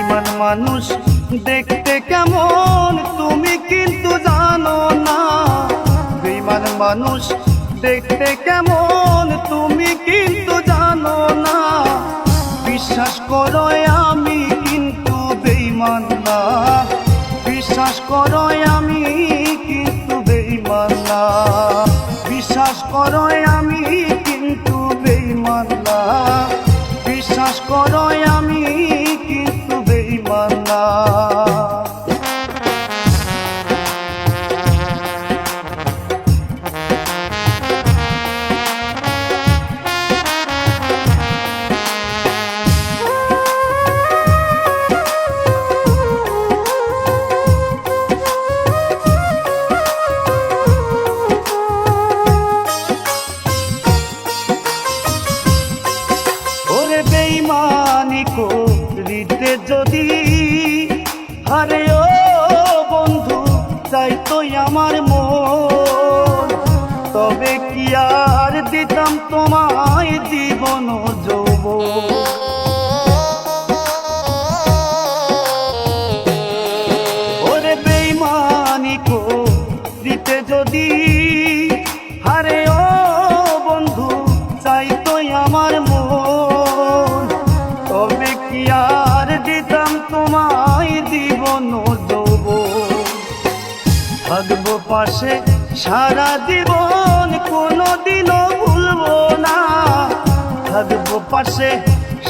বেঈমান মানুষ দেখতে কেমন তুমি কিন্তু জানো না। বেঈমান মানুষ দেখতে কেমন তুমি কিন্তু জানো না। বিশ্বাস করো আমি কিন্তু বেঈমান না। বিশ্বাস করো আমি কিন্তু বেঈমান না। বিশ্বাস করো আমি কিন্তু বেঈমান না। বিশ্বাস করো আমি কিন্তু বেঈমান না। বেঈমানি করিতে যদি আরে ও বন্ধু চাইতো আমার মন, তবে কি আর দিতাম তোমায় জীবন যৌবন। ওরে বেঈমানি করিতে যদি আরে ও বন্ধু চাইতো আমার মন, তবে কি আর দিতাম তোমায় জীবন যৌবন। থাকবো পাশে সারা জীবন কোনোদিনও ভুলবো না। থাকবো পাশে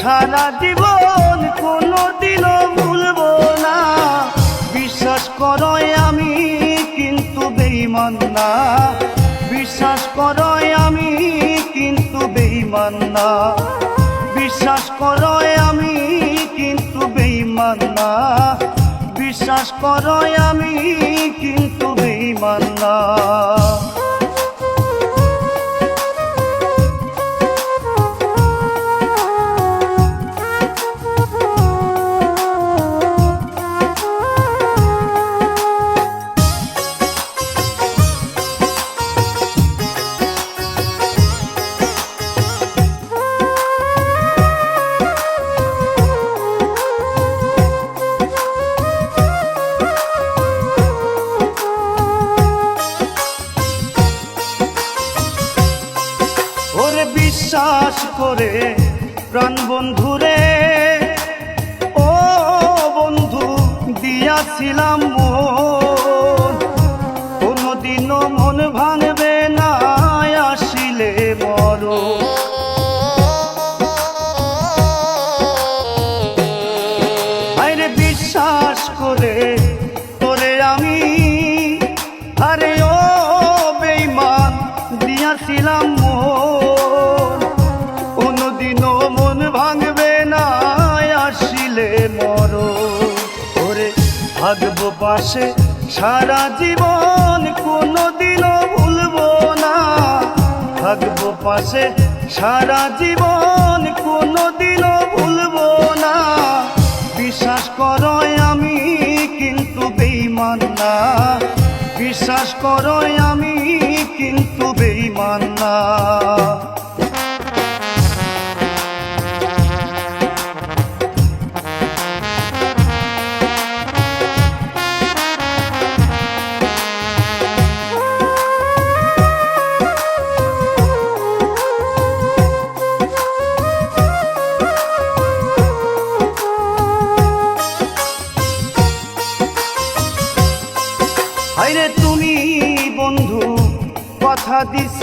সারা জীবন কোনোদিনও ভুলবো না। বিশ্বাস করো আমি কিন্তু বেঈমান না। বিশ্বাস করো আমি কিন্তু বেঈমান না। বিশ্বাস করো আমি কিন্তু বেঈমান না। বিশ্বাস করো আমি কিন্তু বেঈমান না। বিশ্বাস করে প্রাণ বন্ধুরে ও বন্ধু দিয়াছিলাম মন, কোনদিনও মন ভাঙবে না আসিলে মরণ। আরে বিশ্বাস করে তোরে আমি আরে ও বেঈমান দিয়াছিলাম মন, কোনদিনও মন ভাঙবে না আসিলে মরণ। ওরে থাকবো পাশে সারা জীবন কোনদিনও ভুলবো না। থাকবো পাশে সারা জীবন কোনদিনও ভুলবো না। বিশ্বাস করো আমি কিন্তু বেঈমান না। বিশ্বাস করো আমি কিন্তু বেঈমান না। আরে তুমি বন্ধু কথা দিছ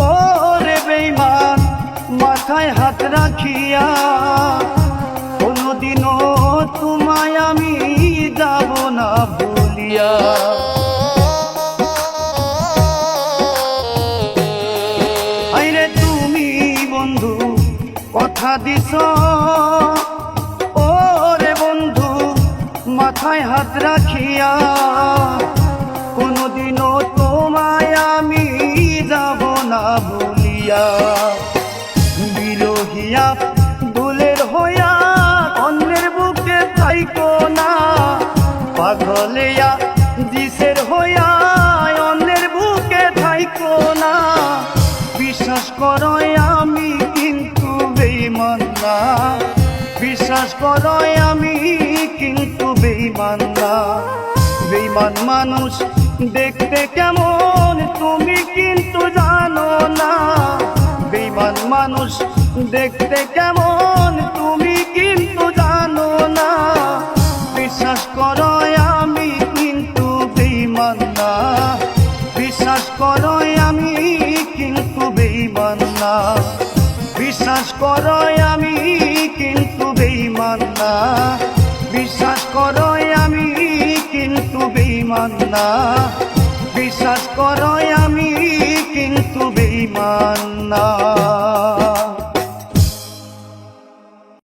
ওরে বেঈমান মাথায় হাত রাখিয়া, কোনদিনও তোমায় আমি যাব না ভুলিয়া। আরে তুমি বন্ধু কথা দিছ ওরে বন্ধু মাথায় হাত রাখিয়া, কোনদিনও তোমায় আমি যাব না ভুলিয়া। বিরহিয়া দুলের হইয়া অন্যের বুকে থাইকো না। পাগলিয়া জিসের হইয়া অন্যের বুকে থাইকো না। বিশ্বাস করো আমি কিন্তু বেঈমান না। বিশ্বাস করো আমি কিন্তু বেঈমান না। বেঈমান মানুষ দেখতে কেমন তুমি কিন্তু জানো না। বেঈমান মানুষ দেখতে কেমন তুমি কিন্তু জানো না। বিশ্বাস করো আমি কিন্তু বেঈমান না। বিশ্বাস করো আমি কিন্তু বেঈমান না। বিশ্বাস করো আমি কিন্তু বেঈমান না। বিশ্বাস করো আমি কিন্তু বেঈমান না। বিশ্বাস করো আমি কিন্তু বেঈমান না।